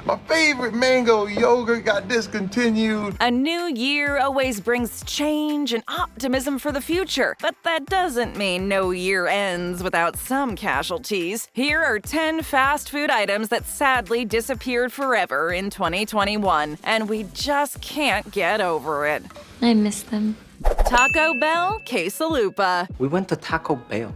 My favorite mango yogurt got discontinued. A new year always brings change and optimism for the future, but that doesn't mean no year ends without some casualties. Here are 10 fast food items that sadly disappeared forever in 2021, and we just can't get over it. I miss them. Taco Bell Quesalupa. We went to Taco Bell.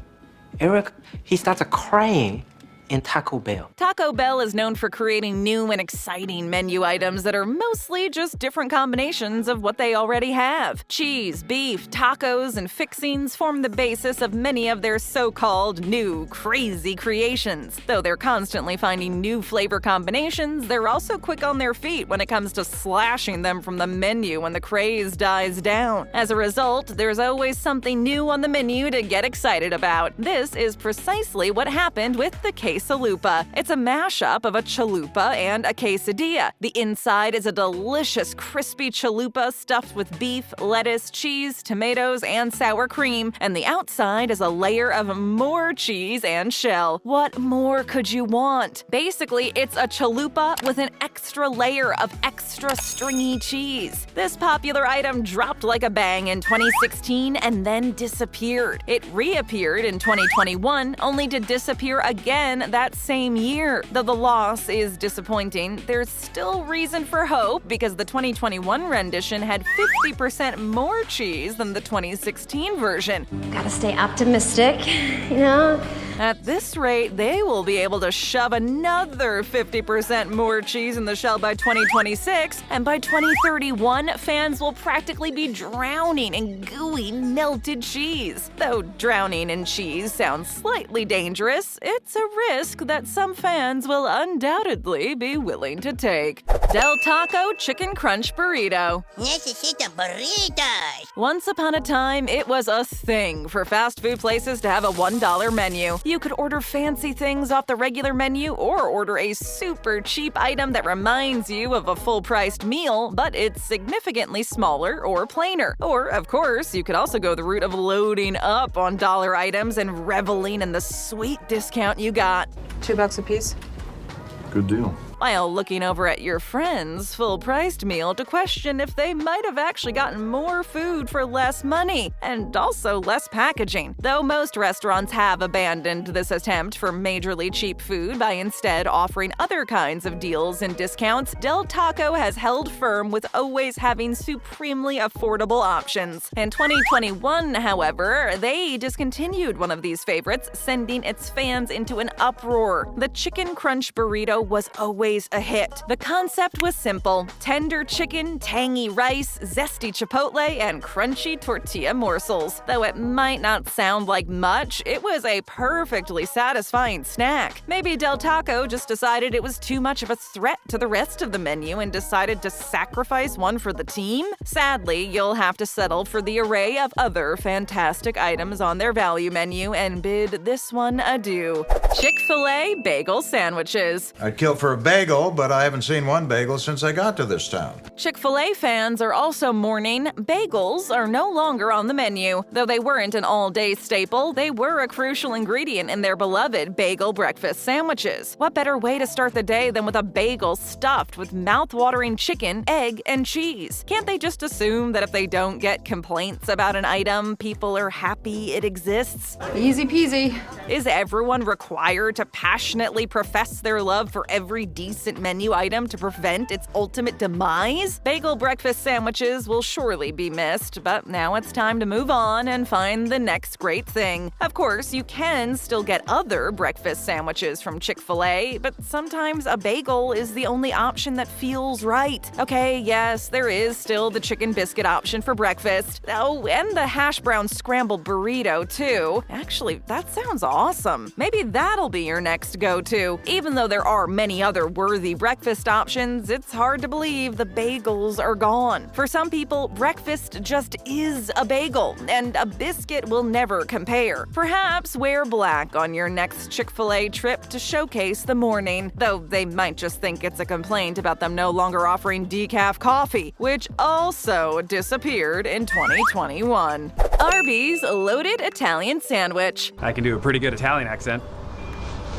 Eric, he started crying in Taco Bell. Taco Bell is known for creating new and exciting menu items that are mostly just different combinations of what they already have. Cheese, beef, tacos, and fixings form the basis of many of their so-called new, crazy creations. Though they're constantly finding new flavor combinations, they're also quick on their feet when it comes to slashing them from the menu when the craze dies down. As a result, there's always something new on the menu to get excited about. This is precisely what happened with the Quesalupa. It's a mashup of a chalupa and a quesadilla. The inside is a delicious, crispy chalupa stuffed with beef, lettuce, cheese, tomatoes, and sour cream, and the outside is a layer of more cheese and shell. What more could you want? Basically, it's a chalupa with an extra layer of extra stringy cheese. This popular item dropped like a bang in 2016 and then disappeared. It reappeared in 2021, only to disappear again that same year. Though the loss is disappointing, there's still reason for hope because the 2021 rendition had 50% more cheese than the 2016 version. Gotta stay optimistic, you know? At this rate, they will be able to shove another 50% more cheese in the shell by 2026, and by 2031, fans will practically be drowning in gooey, melted cheese. Though drowning in cheese sounds slightly dangerous, it's a risk that some fans will undoubtedly be willing to take. Del Taco Chicken Crunch Burrito. Necesito burritos. Once upon a time, it was a thing for fast food places to have a $1 menu. You could order fancy things off the regular menu or order a super cheap item that reminds you of a full-priced meal, but it's significantly smaller or plainer. Or, of course, you could also go the route of loading up on dollar items and reveling in the sweet discount you got. $2 a piece. Good deal. While looking over at your friend's full-priced meal to question if they might have actually gotten more food for less money, and also less packaging. Though most restaurants have abandoned this attempt for majorly cheap food by instead offering other kinds of deals and discounts, Del Taco has held firm with always having supremely affordable options. In 2021, however, they discontinued one of these favorites, sending its fans into an uproar. The Chicken Crunch Burrito was always a hit. The concept was simple: tender chicken, tangy rice, zesty chipotle, and crunchy tortilla morsels. Though it might not sound like much, it was a perfectly satisfying snack. Maybe Del Taco just decided it was too much of a threat to the rest of the menu and decided to sacrifice one for the team? Sadly, you'll have to settle for the array of other fantastic items on their value menu and bid this one adieu. Chick-Fil-A Bagel Sandwiches. I'd kill for a bagel, but I haven't seen one bagel since I got to this town. Chick-fil-A fans are also mourning bagels are no longer on the menu. Though they weren't an all-day staple, they were a crucial ingredient in their beloved bagel breakfast sandwiches. What better way to start the day than with a bagel stuffed with mouth-watering chicken, egg, and cheese? Can't they just assume that if they don't get complaints about an item, people are happy it exists? Easy peasy. Is everyone required to passionately profess their love for every decent menu item to prevent its ultimate demise? Bagel breakfast sandwiches will surely be missed, but now it's time to move on and find the next great thing. Of course, you can still get other breakfast sandwiches from Chick-fil-A, but sometimes a bagel is the only option that feels right. Okay, yes, there is still the chicken biscuit option for breakfast. Oh, and the hash brown scrambled burrito, too. Actually, that sounds awesome. Maybe that'll be your next go-to. Even though there are many other worthy breakfast options, it's hard to believe the bagels are gone. For some people, breakfast just is a bagel, and a biscuit will never compare. Perhaps wear black on your next Chick-fil-A trip to showcase the morning, though they might just think it's a complaint about them no longer offering decaf coffee, which also disappeared in 2021. Arby's Loaded Italian Sandwich. I can do a pretty good Italian accent.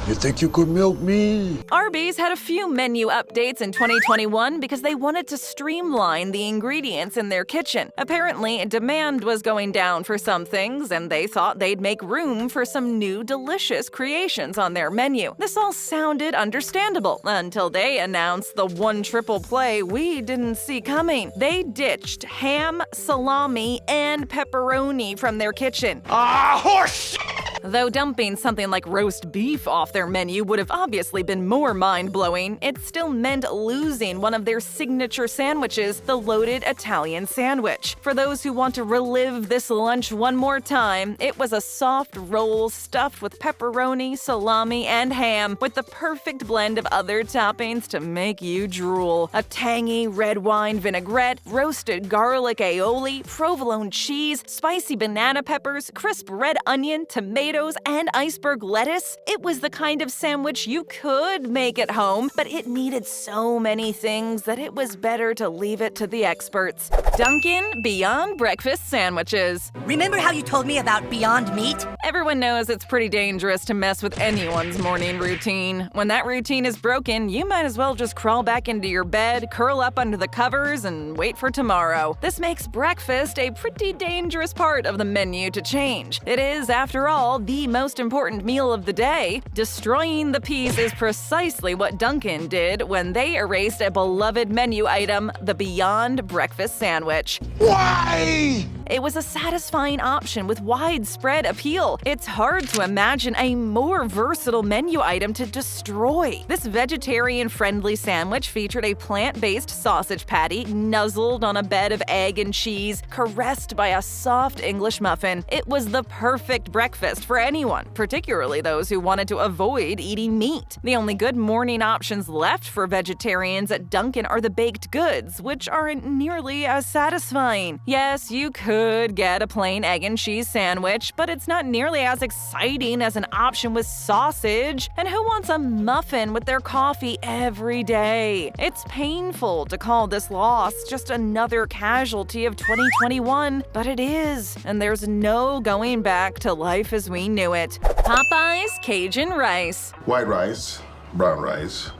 You think you could milk me? Arby's had a few menu updates in 2021 because they wanted to streamline the ingredients in their kitchen. Apparently, demand was going down for some things, and they thought they'd make room for some new delicious creations on their menu. This all sounded understandable until they announced the one triple play we didn't see coming. They ditched ham, salami, and pepperoni from their kitchen. Horse! Though dumping something like roast beef off their menu would have obviously been more mind-blowing, it still meant losing one of their signature sandwiches, the loaded Italian sandwich. For those who want to relive this lunch one more time, it was a soft roll stuffed with pepperoni, salami, and ham, with the perfect blend of other toppings to make you drool. A tangy red wine vinaigrette, roasted garlic aioli, provolone cheese, spicy banana peppers, crisp red onion, tomatoes, and iceberg lettuce. It was the kind of sandwich you could make at home, but it needed so many things that it was better to leave it to the experts. Dunkin' Beyond Breakfast Sandwiches. Remember how you told me about Beyond Meat? Everyone knows it's pretty dangerous to mess with anyone's morning routine. When that routine is broken, you might as well just crawl back into your bed, curl up under the covers, and wait for tomorrow. This makes breakfast a pretty dangerous part of the menu to change. It is, after all, the most important meal of the day. Destroying the peas is precisely what Dunkin' did when they erased a beloved menu item, the Beyond Breakfast Sandwich. Why? It was a satisfying option with widespread appeal. It's hard to imagine a more versatile menu item to destroy. This vegetarian-friendly sandwich featured a plant-based sausage patty nuzzled on a bed of egg and cheese, caressed by a soft English muffin. It was the perfect breakfast for anyone, particularly those who wanted to avoid eating meat. The only good morning options left for vegetarians at Dunkin' are the baked goods, which aren't nearly as satisfying. Yes, you could get a plain egg and cheese sandwich, but it's not nearly as exciting as an option with sausage. And who wants a muffin with their coffee every day? It's painful to call this loss just another casualty of 2021, but it is, and there's no going back to life as we knew it. Popeyes Cajun rice. White rice, brown rice.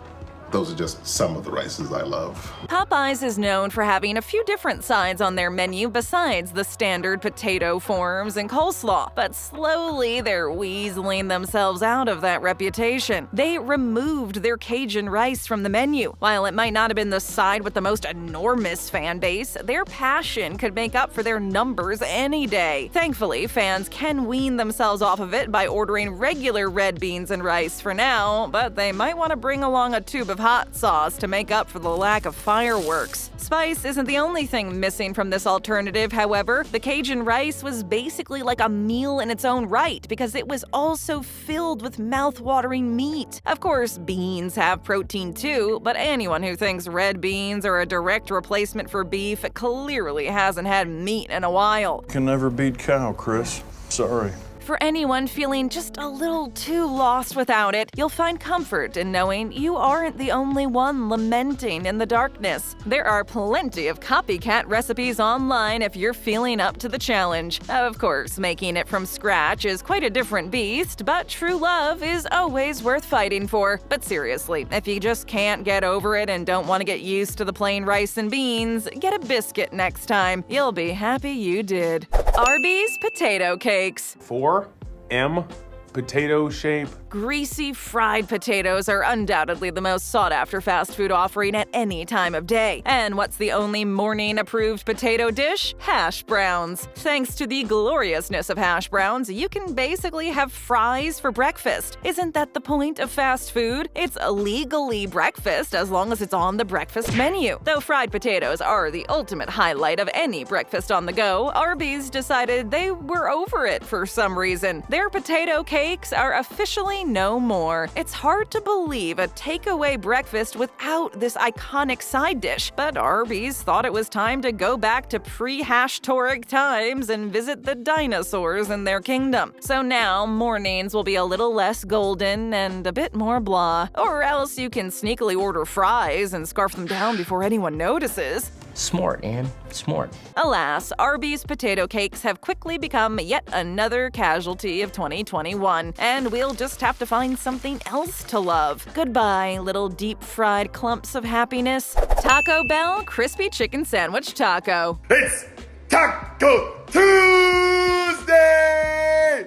Those are just some of the rices I love. Popeyes is known for having a few different sides on their menu besides the standard potato forms and coleslaw, but slowly they're weaseling themselves out of that reputation. They removed their Cajun rice from the menu. While it might not have been the side with the most enormous fan base, their passion could make up for their numbers any day. Thankfully, fans can wean themselves off of it by ordering regular red beans and rice for now, but they might want to bring along a tube of hot sauce to make up for the lack of fireworks. Spice isn't the only thing missing from this alternative, however. The Cajun rice was basically like a meal in its own right because it was also filled with mouth-watering meat. Of course, beans have protein too, but anyone who thinks red beans are a direct replacement for beef clearly hasn't had meat in a while. Can never beat cow, Chris. Sorry. For anyone feeling just a little too lost without it, you'll find comfort in knowing you aren't the only one lamenting in the darkness. There are plenty of copycat recipes online if you're feeling up to the challenge. Of course, making it from scratch is quite a different beast, but true love is always worth fighting for. But seriously, if you just can't get over it and don't want to get used to the plain rice and beans, get a biscuit next time. You'll be happy you did. Arby's Potato Cakes. 4M potato shape. Greasy fried potatoes are undoubtedly the most sought-after fast food offering at any time of day. And what's the only morning-approved potato dish? Hash browns. Thanks to the gloriousness of hash browns, you can basically have fries for breakfast. Isn't that the point of fast food? It's legally breakfast as long as it's on the breakfast menu. Though fried potatoes are the ultimate highlight of any breakfast on the go, Arby's decided they were over it for some reason. Their potato cakes are officially no more. It's hard to believe a takeaway breakfast without this iconic side dish, but Arby's thought it was time to go back to pre-Hashtoric times and visit the dinosaurs in their kingdom. So now mornings will be a little less golden and a bit more blah. Or else you can sneakily order fries and scarf them down before anyone notices. Smart, Ann. Smart. Alas, Arby's potato cakes have quickly become yet another casualty of 2021, and we'll just have have to find something else to love. Goodbye, little deep-fried clumps of happiness. Taco Bell Crispy Chicken Sandwich Taco. It's Taco Tuesday!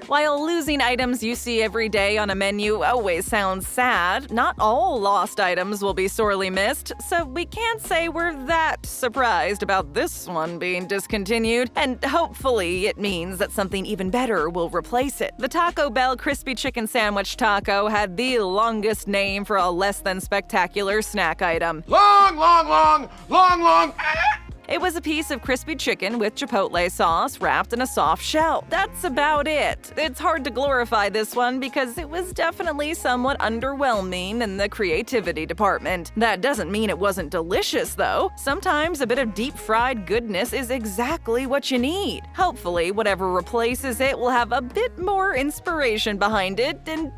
While losing items you see every day on a menu always sounds sad, not all lost items will be sorely missed, so we can't say we're that surprised about this one being discontinued, and hopefully it means that something even better will replace it. The Taco Bell Crispy Chicken Sandwich Taco had the longest name for a less than spectacular snack item. Long, long, long, long, long. It was a piece of crispy chicken with chipotle sauce wrapped in a soft shell. That's about it. It's hard to glorify this one because it was definitely somewhat underwhelming in the creativity department. That doesn't mean it wasn't delicious, though. Sometimes a bit of deep-fried goodness is exactly what you need. Hopefully, whatever replaces it will have a bit more inspiration behind it and,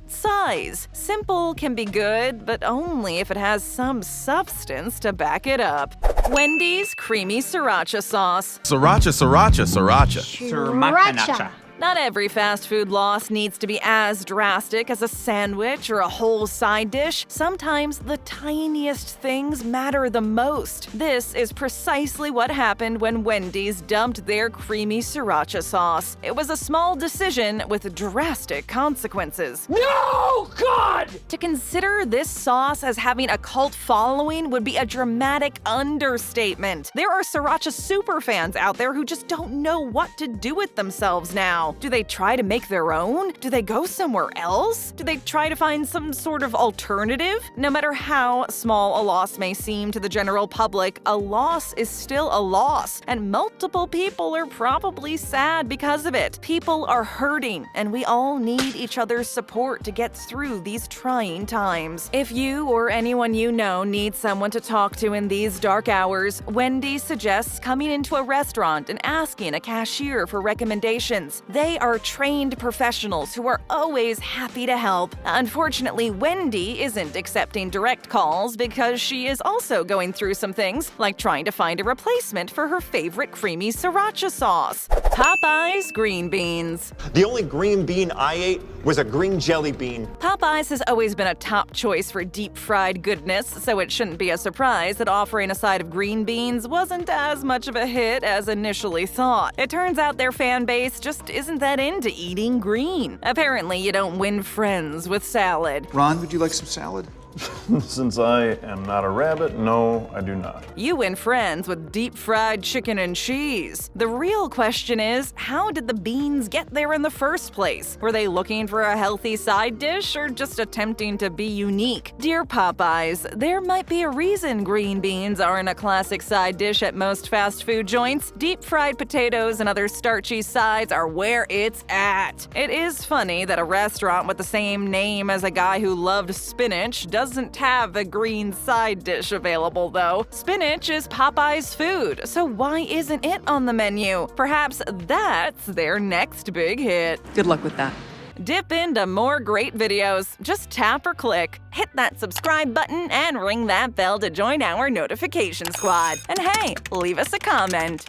size. Simple can be good, but only if it has some substance to back it up. Wendy's creamy sriracha sauce. Sriracha, sriracha, sriracha. Sriracha. Not every fast food loss needs to be as drastic as a sandwich or a whole side dish. Sometimes the tiniest things matter the most. This is precisely what happened when Wendy's dumped their creamy sriracha sauce. It was a small decision with drastic consequences. No, God! To consider this sauce as having a cult following would be a dramatic understatement. There are sriracha superfans out there who just don't know what to do with themselves now. Do they try to make their own? Do they go somewhere else? Do they try to find some sort of alternative? No matter how small a loss may seem to the general public, a loss is still a loss, and multiple people are probably sad because of it. People are hurting, and we all need each other's support to get through these trying times. If you or anyone you know needs someone to talk to in these dark hours, Wendy suggests coming into a restaurant and asking a cashier for recommendations. They are trained professionals who are always happy to help. Unfortunately, Wendy isn't accepting direct calls because she is also going through some things, like trying to find a replacement for her favorite creamy sriracha sauce. Popeyes green beans. The only green bean I ate was a green jelly bean. Popeyes has always been a top choice for deep-fried goodness, so it shouldn't be a surprise that offering a side of green beans wasn't as much of a hit as initially thought. It turns out their fan base just isn't that into eating green. Apparently, you don't win friends with salad. Ron, would you like some salad? Since I am not a rabbit, no, I do not. You win friends with deep-fried chicken and cheese. The real question is, how did the beans get there in the first place? Were they looking for a healthy side dish or just attempting to be unique? Dear Popeyes, there might be a reason green beans aren't a classic side dish at most fast food joints. Deep-fried potatoes and other starchy sides are where it's at. It is funny that a restaurant with the same name as a guy who loved spinach doesn't have a green side dish available, though. Spinach is Popeye's food, so why isn't it on the menu? Perhaps that's their next big hit. Good luck with that. Dip into more great videos. Just tap or click, hit that subscribe button, and ring that bell to join our notification squad. And hey, leave us a comment.